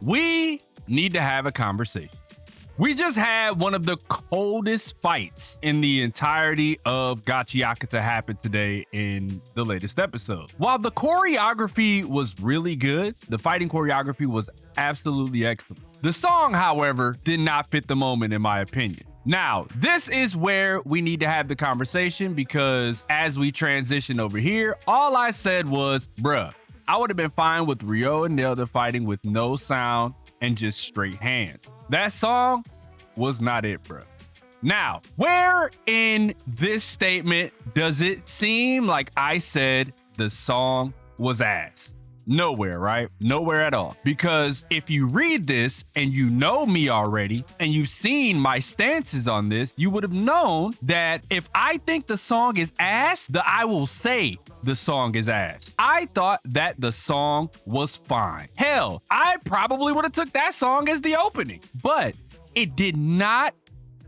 we need to have a conversation. We just had one of the coldest fights in the entirety of Gachiakuta happen today in the latest episode. While the choreography was really good, the fighting choreography was absolutely excellent. The song, however, did not fit the moment in my opinion. Now, this is where we need to have the conversation because as we transition over here, all I said was, bruh, I would have been fine with Ryo and Nelda fighting with no sound and just straight hands. That song was not it, bro. Now, where in this statement does it seem like I said the song was ass? Nowhere, right? Nowhere at all. Because if you read this and you know me already and you've seen my stances on this, you would have known that if I think the song is ass, that I will say the song is ass. I thought that the song was fine. Hell, I probably would have took that song as the opening, but it did not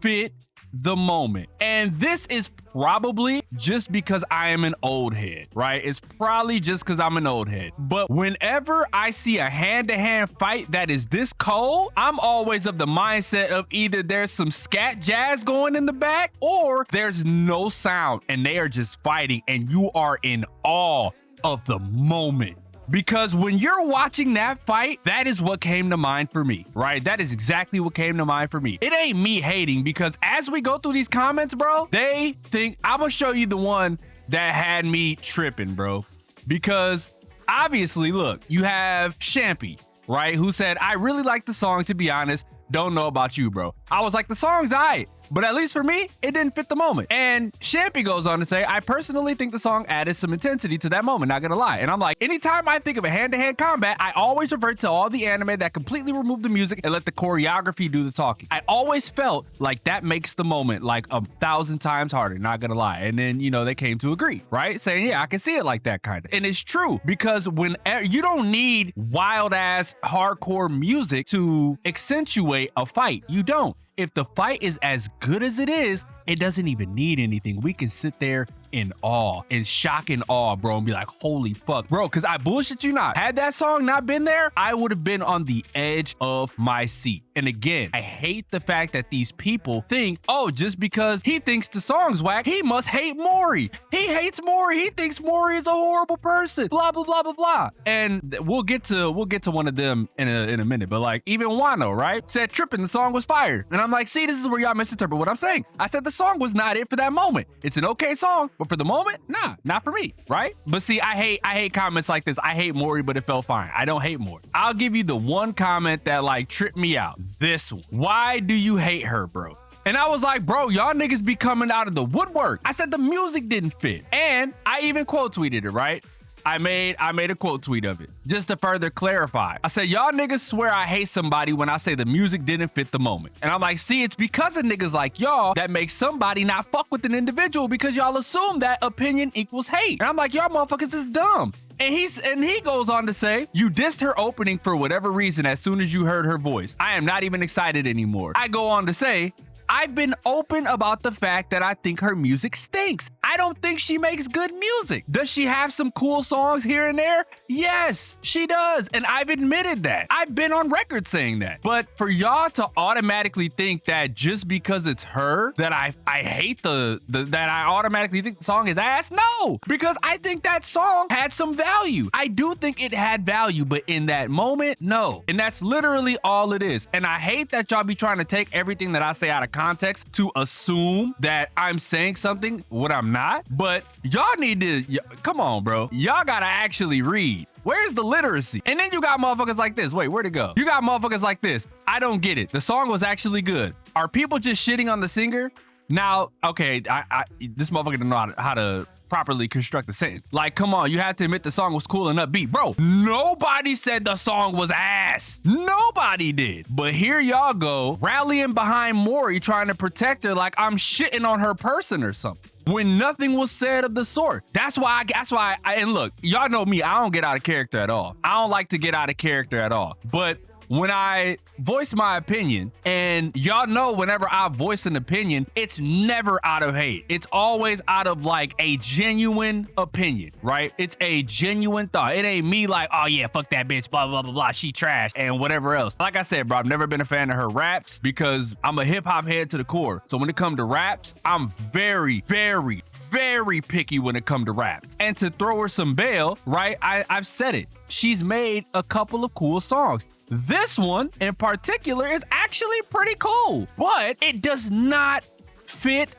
fit the moment. And this is probably just because I am an old head, right? It's probably just because I'm an old head. But whenever I see a hand-to-hand fight that is this cold, I'm always of the mindset of either there's some scat jazz going in the back or there's no sound and they are just fighting and you are in awe of the moment. Because when you're watching that fight, that is what came to mind for me, right? That is exactly what came to mind for me. It ain't me hating because as we go through these comments, bro, they think, I'm gonna show you the one that had me tripping, bro. Because obviously, look, you have Shampy, right? Who said, I really like the song, to be honest. Don't know about you, bro. I was like, the song's aight. But at least for me, it didn't fit the moment. And Shampy goes on to say, I personally think the song added some intensity to that moment, not gonna lie. And I'm like, anytime I think of a hand-to-hand combat, I always revert to all the anime that completely remove the music and let the choreography do the talking. I always felt like that makes the moment like 1,000 times harder, not gonna lie. And then, you know, they came to agree, right? Saying, yeah, I can see it like that kind of. And it's true because when you don't need wild-ass hardcore music to accentuate a fight. You don't. If the fight is as good as it is, it doesn't even need anything. We can sit there in awe, in shock and awe, bro, and be like, holy fuck, bro, because I bullshit you not. Had that song not been there, I would have been on the edge of my seat. And again, I hate the fact that these people think, oh, just because he thinks the song's whack, he must hate Mori. He hates Mori. He thinks Mori is a horrible person. Blah, blah, blah, blah, blah. And we'll get to one of them in a minute. But like even Wano, right, said tripping, the song was fire. And I'm like, see, this is where y'all misinterpret what I'm saying. I said the song was not it for that moment. It's an okay song, but for the moment, nah, not for me, right? But see, I hate comments like this. I hate Mori, but it felt fine. I don't hate Mori. I'll give you the one comment that like tripped me out. This one. Why do you hate her, bro? And I was like, bro, y'all niggas be coming out of the woodwork. I said the music didn't fit. And I even quote tweeted it, right? I made a quote tweet of it just to further clarify. I said, y'all niggas swear I hate somebody when I say the music didn't fit the moment. And I'm like, see, it's because of niggas like y'all that makes somebody not fuck with an individual because y'all assume that opinion equals hate. And I'm like, y'all motherfuckers is dumb. And he goes on to say, you dissed her opening for whatever reason as soon as you heard her voice. I am not even excited anymore. I go on to say, I've been open about the fact that I think her music stinks. I don't think she makes good music. Does she have some cool songs here and there? Yes, she does. And I've admitted that. I've been on record saying that. But for y'all to automatically think that just because it's her, that I hate that I automatically think the song is ass? No, because I think that song had some value. I do think it had value, but in that moment, no. And that's literally all it is. And I hate that y'all be trying to take everything that I say out of context to assume that I'm saying something what I'm not. But y'all need to, come on, bro. Y'all gotta actually read. Where's the literacy? And then you got motherfuckers like this. Wait, where'd it go? You got motherfuckers like this. I don't get it. The song was actually good. Are people just shitting on the singer? Now, okay, this motherfucker don't know how to properly construct a sentence. Like, come on, you have to admit the song was cool and upbeat. Bro, nobody said the song was ass. Nobody did. But here y'all go, rallying behind Mori, trying to protect her like I'm shitting on her person or something, when nothing was said of the sort. That's why and look, y'all know me, I don't get out of character at all. I don't like to get out of character at all. But when I voice my opinion, and y'all know whenever I voice an opinion, it's never out of hate. It's always out of like a genuine opinion, right? It's a genuine thought. It ain't me like, oh yeah, fuck that bitch, blah, blah, blah, blah, she trash, and whatever else. Like I said, bro, I've never been a fan of her raps because I'm a hip hop head to the core. So when it comes to raps, I'm very, very, very picky when it comes to raps. And to throw her some bail, right? I've said it. She's made a couple of cool songs. This one in particular is actually pretty cool, but it does not fit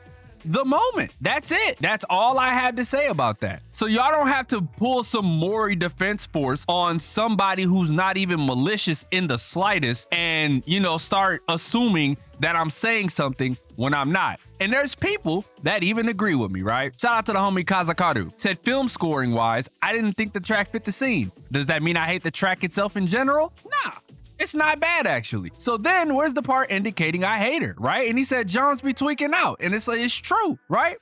the moment. That's it. That's all I had to say about that. So y'all don't have to pull some Maury defense force on somebody who's not even malicious in the slightest and, you know, start assuming that I'm saying something when I'm not. And there's people that even agree with me, right? Shout out to the homie Kazakaru. Said film scoring wise, I didn't think the track fit the scene. Does that mean I hate the track itself in general? Nah. It's not bad, actually. So then where's the part indicating I hate her, right? And he said, Johns be tweaking out. And it's like, it's true, right?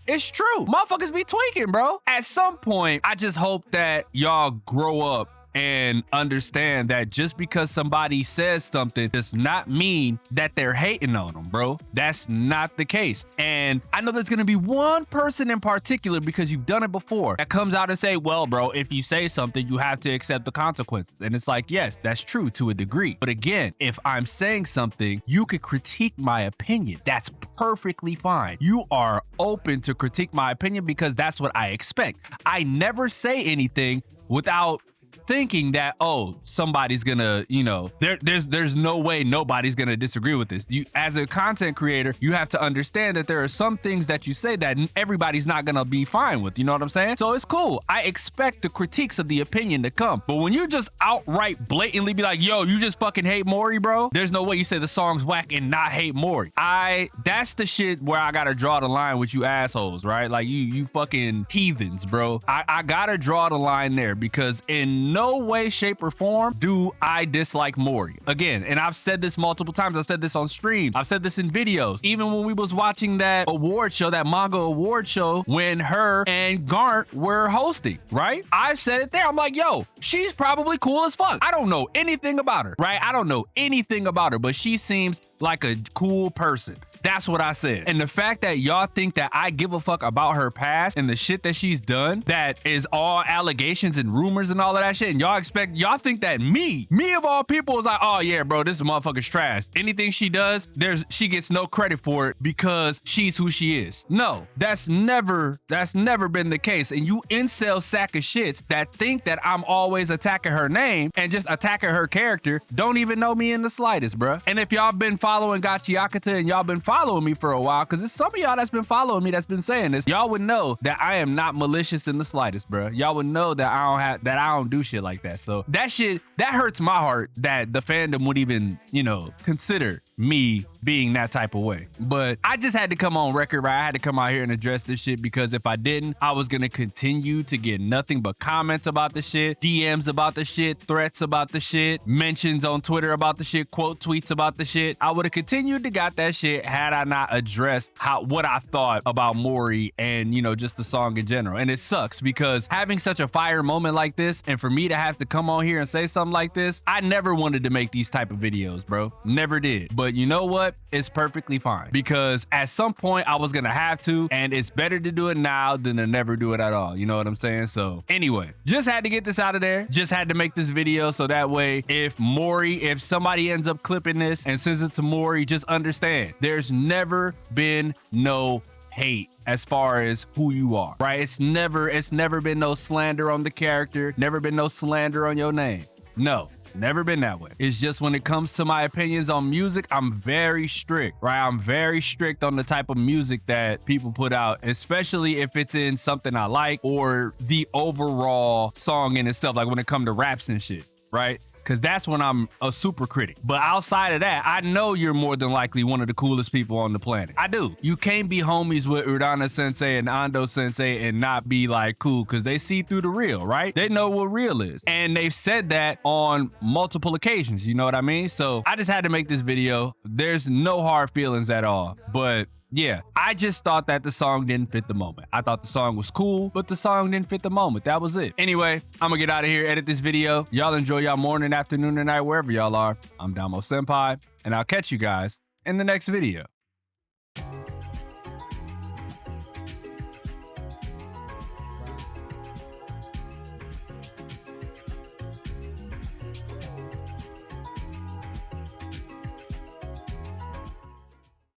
It's true. Motherfuckers be tweaking, bro. At some point, I just hope that y'all grow up and understand that just because somebody says something does not mean that they're hating on them, bro. That's not the case. And I know there's gonna be one person in particular, because you've done it before, that comes out and say, well, bro, if you say something, you have to accept the consequences. And it's like, yes, that's true to a degree. But again, if I'm saying something, you could critique my opinion. That's perfectly fine. You are open to critique my opinion because that's what I expect. I never say anything without thinking that, oh, somebody's gonna, you know, there's no way nobody's gonna disagree with this. You, as a content creator, you have to understand that there are some things that you say that everybody's not gonna be fine with. You know what I'm saying? So it's cool. I expect the critiques of the opinion to come. But when you just outright blatantly be like, yo, you just fucking hate Maury, bro, there's no way you say the song's whack and not hate Maury. That's the shit where I gotta draw the line with you assholes, right? Like you fucking heathens, bro. I gotta draw the line there because in no way, shape, or form do I dislike Maury. Again, and I've said this multiple times. I've said this on stream. I've said this in videos. Even when we was watching that award show, that manga award show, when her and Garnt were hosting, right? I've said it there. I'm like, yo, she's probably cool as fuck. I don't know anything about her, right? I don't know anything about her, but she seems like a cool person. That's what I said. And the fact that y'all think that I give a fuck about her past and the shit that she's done, that is all allegations and rumors and all of that shit, and y'all think that me of all people is like, oh yeah, bro, this motherfucker's trash. Anything she does, she gets no credit for it because she's who she is. No, that's never been the case. And you incel sack of shits that think that I'm always attacking her name and just attacking her character don't even know me in the slightest, bro. And if y'all been following Gachiakuta and y'all been following me for a while, because there's some of y'all that's been following me that's been saying this, y'all would know that I am not malicious in the slightest, bro. Y'all would know that I don't do shit like that. So that shit, that hurts my heart that the fandom would even, you know, consider me being that type of way. But I just had to come on record, right? I had to come out here and address this shit because if I didn't, I was gonna continue to get nothing but comments about the shit, DMs about the shit, threats about the shit, mentions on Twitter about the shit, quote tweets about the shit. I would have continued to got that shit had I not addressed what I thought about Maury and, you know, just the song in general. And it sucks because having such a fire moment like this, and for me to have to come on here and say something like this, I never wanted to make these type of videos, bro. Never did. But you know what? It's perfectly fine because at some point I was gonna have to, and it's better to do it now than to never do it at all. You know what I'm saying? So anyway, just had to get this out of there. Just had to make this video so that way if somebody ends up clipping this and sends it to Maury, just understand there's never been no hate as far as who you are, right? It's never been no slander on the character, never been no slander on your name. No, never been that way. It's just when it comes to my opinions on music, I'm very strict, right? I'm very strict on the type of music that people put out, especially if it's in something I like or the overall song in itself, like when it comes to raps and shit, right? Because that's when I'm a super critic. But outside of that, I know you're more than likely one of the coolest people on the planet. I do. You can't be homies with Urana Sensei and Ando Sensei and not be like cool because they see through the real, right? They know what real is. And they've said that on multiple occasions, you know what I mean? So I just had to make this video. There's no hard feelings at all. But Yeah, I just thought that the song didn't fit the moment. I thought the song was cool, but the song didn't fit the moment. That was it. Anyway, I'm gonna get out of here, edit this video. Y'all enjoy y'all morning, afternoon, or night, wherever y'all are. I'm DomoSenpai, and I'll catch you guys in the next video.